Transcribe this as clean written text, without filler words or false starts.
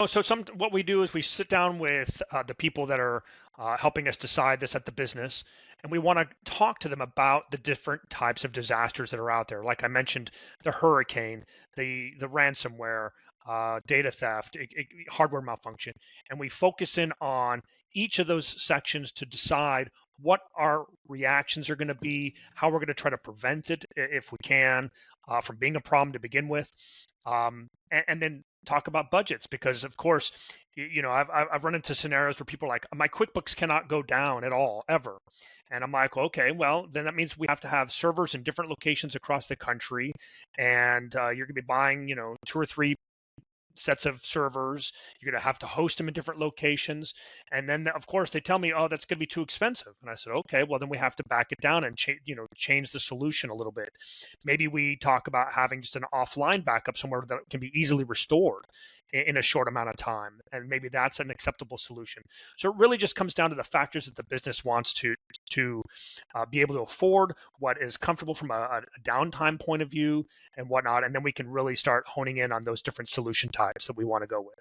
So what we do is we sit down with the people that are helping us decide this at the business, and we want to talk to them about the different types of disasters that are out there. Like I mentioned, the hurricane, the ransomware, data theft, hardware malfunction, and we focus in on each of those sections to decide what our reactions are going to be, how we're going to try to prevent it if we can from being a problem to begin with, and then talk about budgets, because of course, I've run into scenarios where people are like, my QuickBooks cannot go down at all ever, and I'm like, okay, well then that means we have to have servers in different locations across the country, and you're going to be buying 2 or 3 sets of servers. You're going to have to host them in different locations. And then, of course, they tell me, oh, that's going to be too expensive. And I said, okay, well, then we have to back it down and change the solution a little bit. Maybe we talk about having just an offline backup somewhere that can be easily restored in a short amount of time. And maybe that's an acceptable solution. So it really just comes down to the factors that the business wants to be able to afford, what is comfortable from a downtime point of view and whatnot. And then we can really start honing in on those different solution types that we want to go with.